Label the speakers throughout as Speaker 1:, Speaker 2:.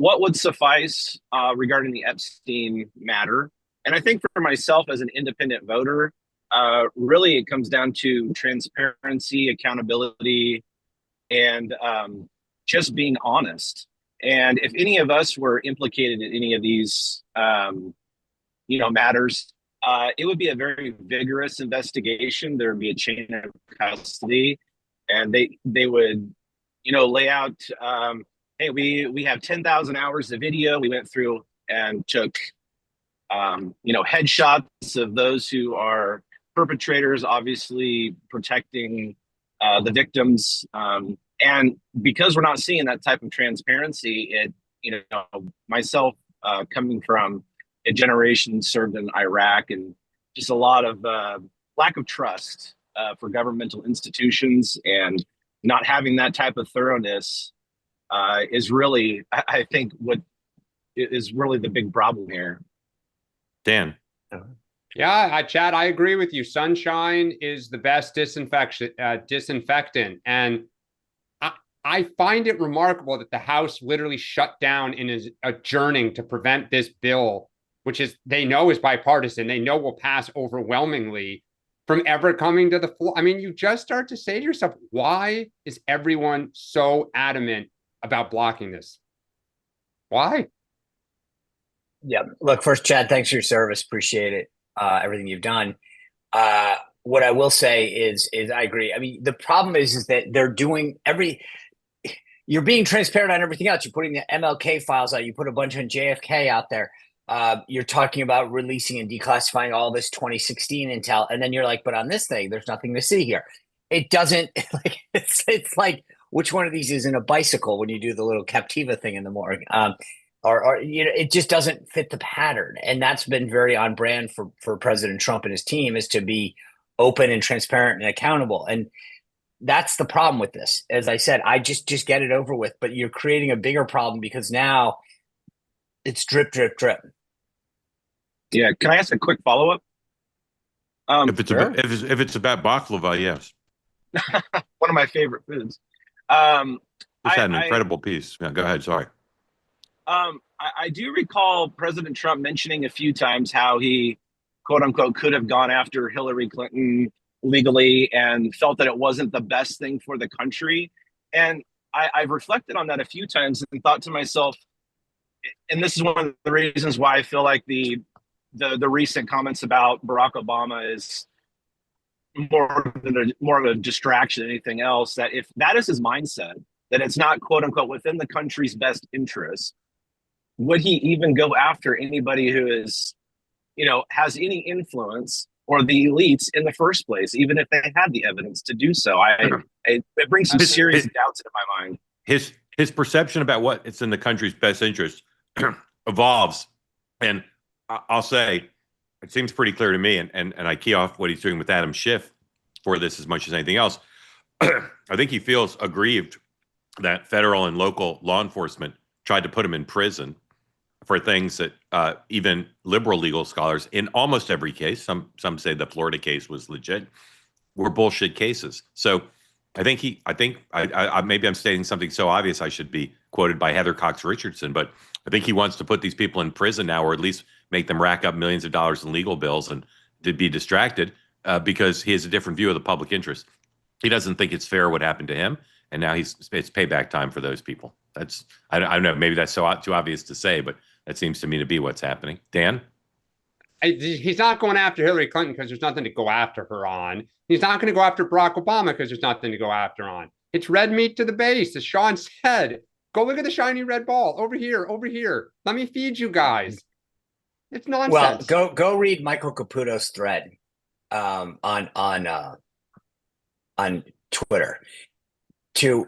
Speaker 1: what would suffice regarding the Epstein matter? And I think for myself as an independent voter, really it comes down to transparency, accountability, and just being honest. And if any of us were implicated in any of these, matters, it would be a very vigorous investigation. There would be a chain of custody, and they would, lay out. Hey, we have 10,000 hours of video. We went through and took, headshots of those who are perpetrators, obviously protecting the victims. And because we're not seeing that type of transparency, myself coming from a generation served in Iraq and just a lot of lack of trust for governmental institutions and not having that type of thoroughness is really, I think, what is really the big problem here.
Speaker 2: Dan.
Speaker 3: Yeah, Chad, I agree with you. Sunshine is the best disinfectant, and I find it remarkable that the House literally shut down and is adjourning to prevent this bill, which is they know is bipartisan, they know will pass overwhelmingly, from ever coming to the floor. I mean, you just start to say to yourself, why is everyone so adamant about blocking this? Why?
Speaker 4: Yeah. Look, first, Chad, thanks for your service. Appreciate it. Everything you've done. What I will say is I agree. I mean, the problem is that they're doing you're being transparent on everything else. You're putting the MLK files out. You put a bunch of JFK out there. You're talking about releasing and declassifying all this 2016 intel. And then you're like, but on this thing, there's nothing to see here. It doesn't like, it's like, which one of these is in a bicycle when you do the little Captiva thing in the morning? Or it just doesn't fit the pattern. And that's been very on brand for President Trump and his team, is to be open and transparent and accountable. And that's the problem with this. As I said, I just get it over with, but you're creating a bigger problem because now it's drip, drip, drip.
Speaker 1: Yeah. Can I ask a quick follow-up?
Speaker 2: If it's about baklava, yes.
Speaker 1: One of my favorite foods.
Speaker 2: Just had an incredible piece. Yeah, go ahead. Sorry.
Speaker 1: I do recall President Trump mentioning a few times how he, quote unquote, could have gone after Hillary Clinton legally and felt that it wasn't the best thing for the country. And I've reflected on that a few times and thought to myself, and this is one of the reasons why I feel like the recent comments about Barack Obama is more of a distraction than anything else, that if that is his mindset, that it's not, quote unquote, within the country's best interest, would he even go after anybody who is, has any influence, or the elites in the first place, even if they had the evidence to do so? It brings some serious doubts into my mind.
Speaker 2: His perception about what it's in the country's best interest evolves. And I'll say, it seems pretty clear to me, and I key off what he's doing with Adam Schiff for this as much as anything else. I think he feels aggrieved that federal and local law enforcement tried to put him in prison for things that even liberal legal scholars, in almost every case, some say the Florida case was legit, were bullshit cases. So I think maybe I'm stating something so obvious I should be quoted by Heather Cox Richardson, but I think he wants to put these people in prison now, or at least make them rack up millions of dollars in legal bills and to be distracted because he has a different view of the public interest. He doesn't think it's fair what happened to him, and now it's payback time for those people. I don't know, maybe that's too obvious to say, but that seems to me to be what's happening. Dan?
Speaker 3: He's not going after Hillary Clinton because there's nothing to go after her on. He's not going to go after Barack Obama because there's nothing to go after on. It's red meat to the base, as Sean said. Go look at the shiny red ball. Over here, over here. Let me feed you guys. It's nonsense.
Speaker 4: Well, go read Michael Caputo's thread on Twitter. To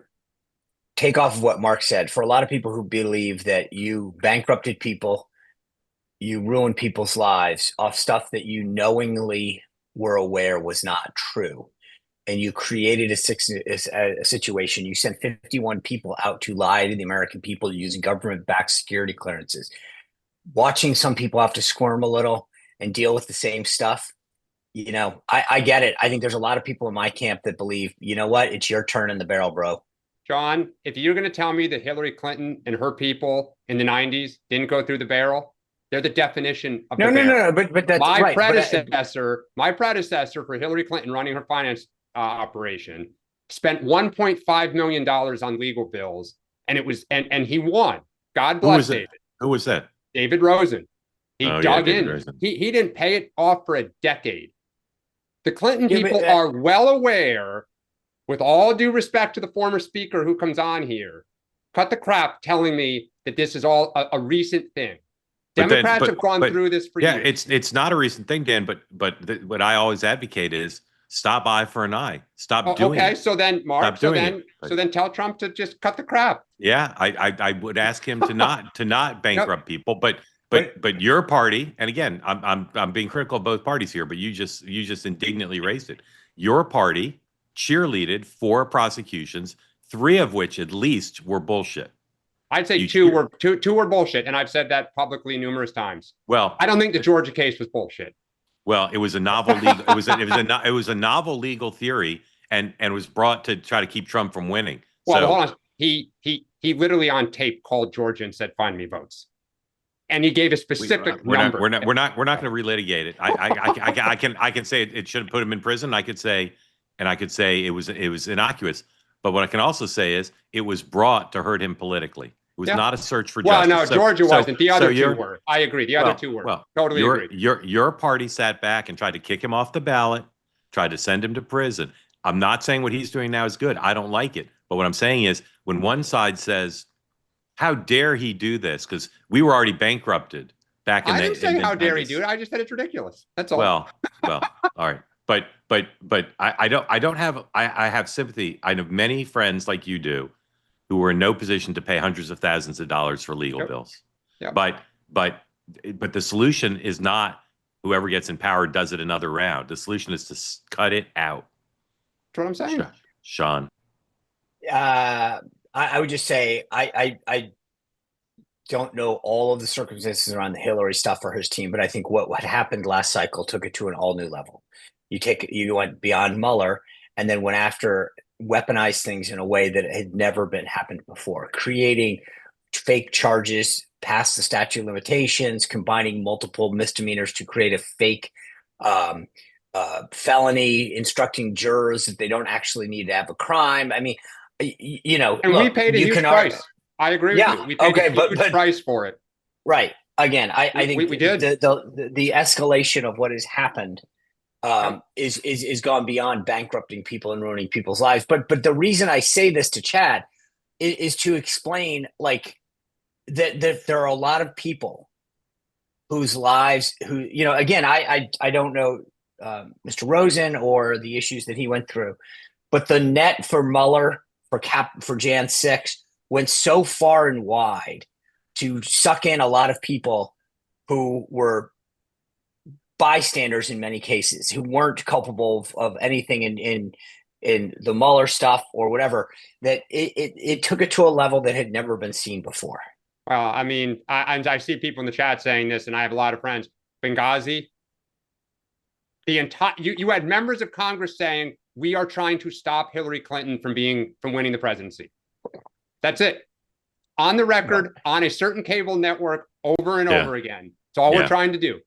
Speaker 4: take off of what Mark said, for a lot of people who believe that you bankrupted people, you ruined people's lives off stuff that you knowingly were aware was not true, and you created a situation. You sent 51 people out to lie to the American people using government-backed security clearances. Watching some people have to squirm a little and deal with the same stuff, I get it. I think there's a lot of people in my camp that believe, you know what, it's your turn in the barrel, bro.
Speaker 3: John, if you're going to tell me that Hillary Clinton and her people in the 90s didn't go through the barrel, they're the definition of the barrel.
Speaker 4: But that's
Speaker 3: My
Speaker 4: right.
Speaker 3: my predecessor for Hillary Clinton running her finance operation spent $1.5 million on legal bills, and and he won. God bless David.
Speaker 2: Who was that?
Speaker 3: David Rosen. He dug in.
Speaker 2: Rosen.
Speaker 3: He didn't pay it off for a decade. The Clinton people are well aware, with all due respect to the former speaker who comes on here, cut the crap telling me that this is all a recent thing. Democrats have gone through this for years.
Speaker 2: It's not a recent thing, Dan. But what I always advocate is stop eye for an eye. Stop doing it.
Speaker 3: Okay, so then, Mark, so then tell Trump to just cut the crap.
Speaker 2: Yeah, I would ask him to not bankrupt people, but your party, and again, I'm being critical of both parties here, but you just indignantly raised it. Your party cheerleaded 4 prosecutions, 3 of which at least were bullshit.
Speaker 3: I'd say two were bullshit, and I've said that publicly numerous times.
Speaker 2: Well,
Speaker 3: I don't think the Georgia case was bullshit.
Speaker 2: Well, it was a novel legal. It was a novel legal theory, and was brought to try to keep Trump from winning.
Speaker 3: Well, so, hold on. He literally on tape called Georgia and said, "Find me votes," and he gave a specific number.
Speaker 2: We're not going to relitigate it. I can say it should have put him in prison. I could say it was innocuous. But what I can also say is it was brought to hurt him politically. It was not a search for justice.
Speaker 3: Well, no, Georgia wasn't. The other 2 were. I agree. The other 2 were.
Speaker 2: Well,
Speaker 3: totally agree.
Speaker 2: Your party sat back and tried to kick him off the ballot, tried to send him to prison. I'm not saying what he's doing now is good. I don't like it. But what I'm saying is when one side says, how dare he do this? Because we were already bankrupted back in the 90s.
Speaker 3: I didn't say how dare he do it. I just said it's ridiculous. That's all.
Speaker 2: Well, all right. But I have sympathy. I have many friends like you do who are in no position to pay hundreds of thousands of dollars for legal bills.
Speaker 3: Yep.
Speaker 2: But the solution is not whoever gets in power does it another round. The solution is to cut it out.
Speaker 3: That's what I'm saying.
Speaker 2: Sean.
Speaker 4: I would just say I don't know all of the circumstances around the Hillary stuff for his team, but I think what happened last cycle took it to an all new level. You went beyond Mueller and then went after weaponized things in a way that had never been happened before, creating fake charges past the statute of limitations, combining multiple misdemeanors to create a fake felony, instructing jurors that they don't actually need to have a crime. I mean, and
Speaker 3: we paid a huge price. I agree with you. We paid a huge price for it.
Speaker 4: Right. Again, I think
Speaker 3: we did.
Speaker 4: The escalation of what has happened is gone beyond bankrupting people and ruining people's lives. But the reason I say this to Chad is to explain that there are a lot of people whose lives again, I don't know Mr. Rosen or the issues that he went through, but the net for Mueller for Jan 6 went so far and wide to suck in a lot of people who were bystanders in many cases, who weren't culpable of anything in the Mueller stuff or whatever, that it took it to a level that had never been seen before.
Speaker 3: Well, I mean, I see people in the chat saying this, and I have a lot of friends. Benghazi, you had members of Congress saying, we are trying to stop Hillary Clinton from winning the presidency. That's it. On the record, on a certain cable network, over and over again. It's all we're trying to do.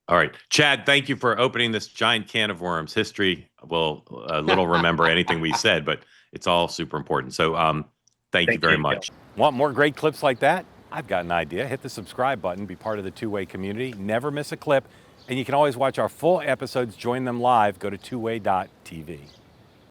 Speaker 2: All right. Chad, thank you for opening this giant can of worms. History will little remember anything we said, but it's all super important. So thank you very much. Want more great clips like that? I've got an idea. Hit the subscribe button, be part of the Two-Way community, never miss a clip, and you can always watch our full episodes, join them live, go to twoway.tv.